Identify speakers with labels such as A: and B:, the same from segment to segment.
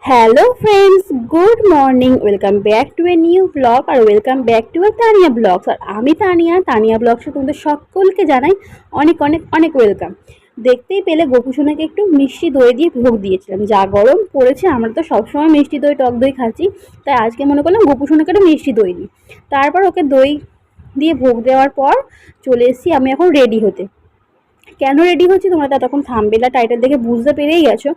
A: Hello friends, good morning. Welcome back to a new blog আর welcome back to a Tania blogs. আর আমি তানিয়া ব্লগসে তোমাদের সকলকে জানাই অনেক অনেক অনেক ওয়েলকাম। দেখতেই পেলে গোপুসোনাকে একটু মিষ্টি দই দিয়ে ভোগ দিয়েছিলাম। যা গরম পড়েছে, আমরা তো সবসময় মিষ্টি দই টক দই খাচ্ছি, তাই আজকে মনে করলাম গোপুসোনাকে একটু মিষ্টি দই দিই। তারপর ওকে দই দিয়ে ভোগ দেওয়ার পর চলে এসেছি আমি এখন রেডি হতে। কেন রেডি হচ্ছি তোমরা তখন থাম্বনেল টাইটেল দেখে বুঝতে পেরেই গেছো।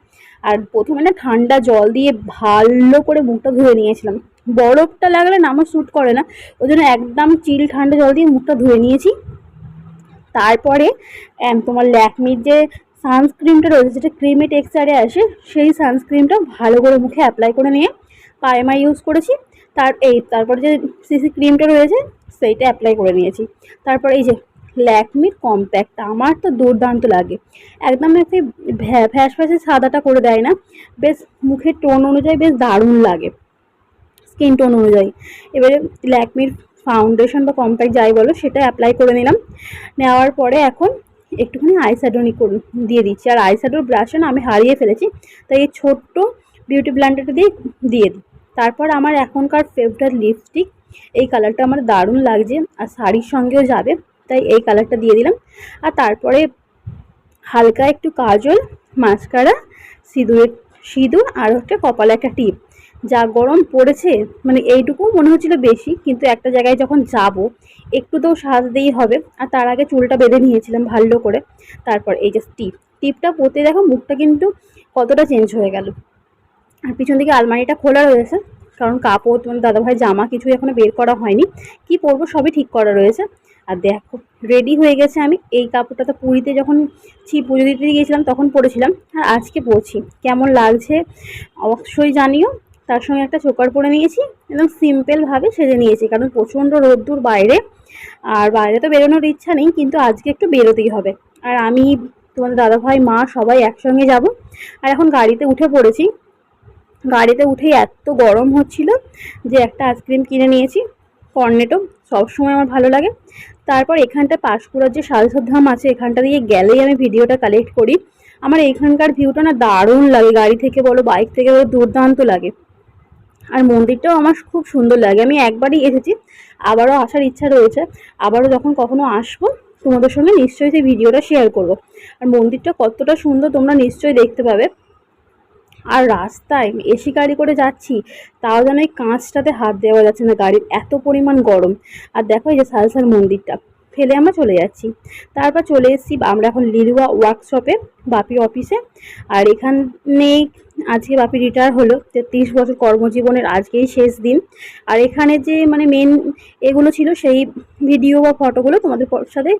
A: আর প্রথমে না ঠান্ডা জল দিয়ে ভালো করে মুখটা ধুয়ে নিয়েছিলাম। বরফটা লাগলে না আমার স্যুট করে না, ওই জন্য একদম চিল ঠান্ডা জল দিয়ে মুখটা ধুয়ে নিয়েছি। তারপরে তোমার ল্যাকমির যে সানস্ক্রিনটা রয়েছে, যেটা ক্রিমি টেক্সচারে আসে, সেই সানস্ক্রিনটা ভালো করে মুখে অ্যাপ্লাই করে নিয়ে প্রাইমার ইউজ করেছি। তারপরে যে সিসি ক্রিমটা রয়েছে সেইটা অ্যাপ্লাই করে নিয়েছি। তারপর এই যে ল্যাকমির কম্প্যাক্ট আমার তো দুর্দান্ত লাগে, একদম একটি ফ্যাস ফ্যাসে সাদাটা করে দেয় না, বেশ মুখের টোন অনুযায়ী বেশ দারুণ লাগে, স্কিন টোন অনুযায়ী। এবারে ল্যাকমির ফাউন্ডেশন বা কম্প্যাক্ট যাই বলো সেটা অ্যাপ্লাই করে নিলাম। নেওয়ার পরে এখন একটুখানি আইশ্যাডো দিয়ে দিচ্ছি। আর আইশ্যাডোর ব্রাশে না আমি হারিয়ে ফেলেছি, তাই এই ছোট্ট বিউটি ব্লেন্ডারটা দিয়ে দিই। তারপর আমার এখনকার ফেভারিট লিপস্টিক, এই কালারটা আমার দারুণ লাগছে আর শাড়ির সঙ্গেও যাবে, তাই এই কালারটা দিয়ে দিলাম। আর তারপরে হালকা একটু কাজল, মাস্কারা, সিঁদুর আর হচ্ছে কপালে একটা টিপ। যা গরম পড়েছে, মানে এইটুকু মনে হচ্ছিল বেশি, কিন্তু একটা জায়গায় যখন যাব একটু তো সাজতেই হবে। আর তার আগে চুলটা বেঁধে নিয়েছিলাম ভালো করে। তারপর এই যে টিপটা পরতে দেখো মুখটা কিন্তু কতটা চেঞ্জ হয়ে গেল। আর পিছন দিকে আলমারিটা খোলা রয়েছে, কারণ কাপড় তোমার দাদাভাই জামা কিছুই এখনো বের করা হয়নি, কি পরবো সবই ঠিক করা রয়েছে। আর দেখো রেডি হয়ে গেছে আমি। এই কাপড়টা তো পুরীতে যখন পুজো দিতে গিয়েছিলাম তখন পরেছিলাম, আর আজকে পরছি। কেমন লাগছে অবশ্যই জানিও। তার সঙ্গে একটা চোকার পরে নিয়েছি, একদম সিম্পলভাবে সেজে নিয়েছি, কারণ প্রচণ্ড রোদ্দুর বাইরে, আর বাইরে তো বেরোনোর ইচ্ছা নেই, কিন্তু আজকে একটু বেরোতেই হবে। আর আমি, তোমাদের দাদাভাই, মা সবাই একসঙ্গে যাব। আর এখন গাড়িতে উঠে পড়েছি। গাড়িতে উঠেই এত গরম হচ্ছিল যে একটা আইসক্রিম কিনে নিয়েছি, কর্নেটো, সবসময় আমার ভালো লাগে। তারপর এখানটা পাঁশকুড়ার যে শালসধাম আছে, এখানটা দিয়ে গেলেই আমি ভিডিওটা কালেক্ট করি। আমার এখানকার ভিউটা না দারুণ লাগে, গাড়ি থেকে বলো বাইক থেকে বলো দুর্দান্ত লাগে। আর মন্দিরটাও আমার খুব সুন্দর লাগে। আমি একবারই এসেছি, আবারও আসার ইচ্ছা রয়েছে। আবারও যখন কখনো আসবো তোমাদের সঙ্গে নিশ্চয়ই সেই ভিডিওটা শেয়ার করব। আর মন্দিরটা কতটা সুন্দর তোমরা নিশ্চয়ই দেখতে পাবে। আর রাস্তায় এসি গাড়ি করে যাচ্ছি, তাও যেন এই কাঁচটাতে হাত দেওয়া যাচ্ছে না গাড়ির, এত পরিমাণ গরম। আর দেখো এই যে সালসার মন্দিরটা ফেলে আমরা চলে যাচ্ছি। তারপর চলে এসেছি আমরা এখন লিলুয়া ওয়ার্কশপে, বাপির অফিসে। আর এখানে আজকে বাপি রিটায়ার হলো, 33 বছর কর্মজীবনের আজকেই শেষ দিন। আর এখানে যে মানে মেন এগুলো ছিল, সেই ভিডিও বা ফটোগুলো তোমাদের সাথে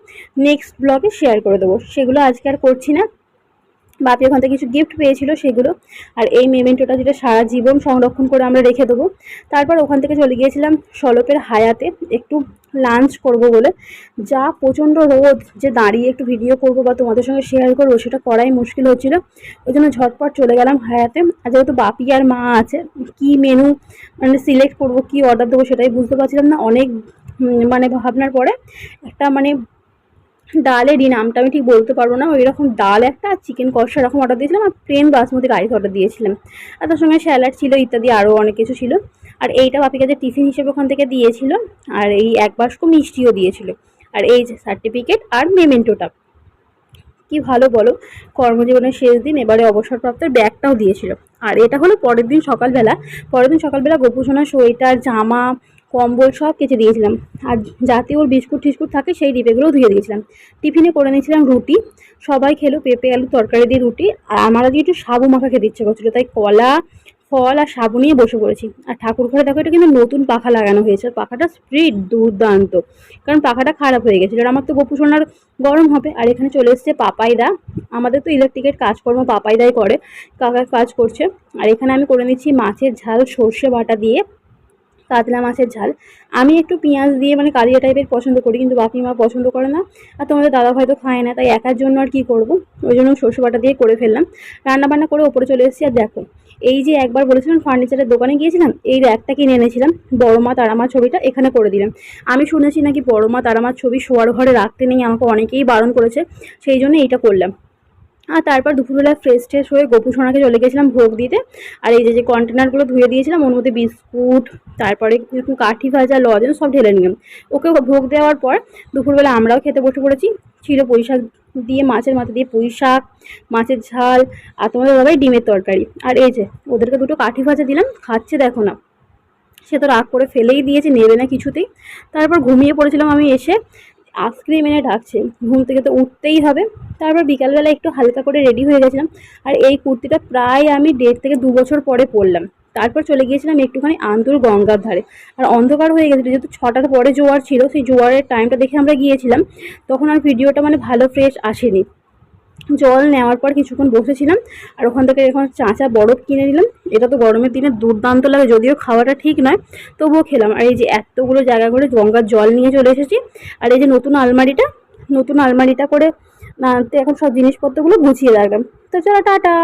A: নেক্সট ব্লগে শেয়ার করে দেবো, সেগুলো আজকে আর করছি না। বাপি ওখান থেকে কিছু গিফট পেয়েছিল সেগুলো। আর এই মেমেন্টোটা যেটা সারা জীবন সংরক্ষণ করে আমরা রেখে দেবো। তারপর ওখান থেকে চলে গিয়েছিলাম সলপের হায়াতে একটু লাঞ্চ করব বলে। যা প্রচণ্ড রোদ যে দাঁড়িয়ে একটু ভিডিও করব বা তোমাদের সঙ্গে শেয়ার করবো সেটা করাই মুশকিল হচ্ছিল, ওই জন্য ঝটপট চলে গেলাম হায়াতে। আর যেহেতু বাপি আর মা আছে, কি মেনু মানে সিলেক্ট করব, কি অর্ডার দেবো সেটাই বুঝতে পারছিলাম না। অনেক মানে ভাবনার পরে একটা মানে ডালেরই নামটা আমি ঠিক বলতে পারবো না, ওই রকম ডাল একটা আর চিকেন কষা এরকম অর্ডার দিয়েছিলাম, আর প্লেন বাসমতি রাইস অর্ডার দিয়েছিলাম। আর তার সঙ্গে স্যালাড ছিল ইত্যাদি আরও অনেক কিছু ছিল। আর এইটা বাপিকে যে টিফিন হিসেবে ওখান থেকে দিয়েছিল, আর এই এক বাস্ক মিষ্টিও দিয়েছিল। আর এই যে সার্টিফিকেট আর মেমেন্টোটা, কি ভালো বলো, কর্মজীবনের শেষ দিন, এবারে অবসরপ্রাপ্ত ব্যাগটাও দিয়েছিল। আর এটা হলো পরের দিন সকালবেলা গোপুসোনার সোয়েটার, জামা, কম্বল সব কেচে দিয়েছিলাম। আর যাতে ওর বিস্কুট টিস্কুট থাকে সেই ডিবেগুলোও ধুয়ে দিয়েছিলাম। টিফিনে করে নিয়েছিলাম রুটি, সবাই খেলো পেঁপে আলু তরকারি দিয়ে রুটি। আর আমার আজকে একটু সাবু মাখা খেতে ইচ্ছে করছিলো, তাই কলা, ফল আর সাবু নিয়ে বসে পড়েছি। আর ঠাকুর ঘরে দেখো এটা কিন্তু নতুন পাখা লাগানো হয়েছে, পাখাটা স্প্রিড দুর্দান্ত, কারণ পাখাটা খারাপ হয়ে গেছিলো। আর আমার তো গোপুসোনার গরম হবে। আর এখানে চলে এসছে পাপাইদা, আমাদের তো ইলেকট্রিকের কাজকর্ম পাপাইদাই করে, কাকার কাজ করছে। আর এখানে আমি করে নিচ্ছি মাছের ঝাল সর্ষে বাটা দিয়ে, কাতলা মাছের ঝাল। আমি একটু পেঁয়াজ দিয়ে মানে কালিয়া টাইপের পছন্দ করি, কিন্তু বাপি মা পছন্দ করে না, আর তোমাদের দাদা হয়তো খায় না, তাই একার জন্য আর কি করব, ওই জন্য সর্ষে বাটা দিয়ে করে ফেললাম। রান্নাবান্না করে ওপরে চলে এসেছি। আর দেখো এই যে একবার বলেছিলাম ফার্নিচারের দোকানে গিয়েছিলাম, এই র্যাকটা কিনে এনেছিলাম, বড় মা তারা মার ছবিটা এখানে করে দিলাম। আমি শুনেছি নাকি বড় মা তারা মার ছবি শোয়ার ঘরে রাখতে নেই, আমাকে অনেকেই বারণ করেছে, সেই জন্য এইটা করলাম। আর তারপর দুপুরবেলা ফ্রেশ ট্রেশ হয়ে গোপু সোনাকে চলে গেছিলাম ভোগ দিতে। আর এই যে কন্টেনারগুলো ধুয়ে দিয়েছিলাম, ওর মধ্যে বিস্কুট, তারপরে একটু কাঠি ভাজা, লজেন্স সব ঢেলে নিলাম। ওকে ভোগ দেওয়ার পর দুপুরবেলা আমরাও খেতে বসে পড়েছি। ছিল পুঁই শাক দিয়ে, মাছের মাথা দিয়ে পুঁই শাক, মাছের ঝাল, আর তোমাদের দাদাই ডিমের তরকারি। আর এই যে ওদেরকে দুটো কাঠি ভাজা দিলাম, খাচ্ছে দেখো না। সে তো রাগ করে ফেলেই দিয়েছে, নেবে না কিছুতেই। তারপর ঘুমিয়ে পড়েছিলাম আমি এসে, আইসক্রিম এনে ডাকছে, ঘুম থেকে তো উঠতেই হবে। তারপর বিকালবেলা একটু হালকা করে রেডি হয়ে গেছিলাম। আর এই কুর্তিটা প্রায় আমি 1.5 থেকে 2 বছর পরে পরলাম। তারপর চলে গিয়েছিলাম একটুখানি আন্দুল গঙ্গার ধারে। আর অন্ধকার হয়ে গেছিলো, যেহেতু 6টার পরে জোয়ার ছিল, সেই জোয়ারের টাইমটা দেখে আমরা গিয়েছিলাম। তখন আর ভিডিওটা মানে ভালো ফ্রেশ আসেনি। জল নেওয়ার পর কিছুক্ষণ বসেছিলাম, আর ওখান থেকে এখন চাঁচা বরফ কিনে নিলাম। এটা তো গরমের দিনে দুর্দান্ত লাগে, যদিও খাওয়াটা ঠিক নয়, তবুও খেলাম। আর এই যে এতগুলো জায়গা করে গঙ্গার জল নিয়ে চলে এসেছি। আর এই যে নতুন আলমারিটা করে এখন সব জিনিসপত্রগুলো গুছিয়ে রাখলাম। তো চলো টাটা।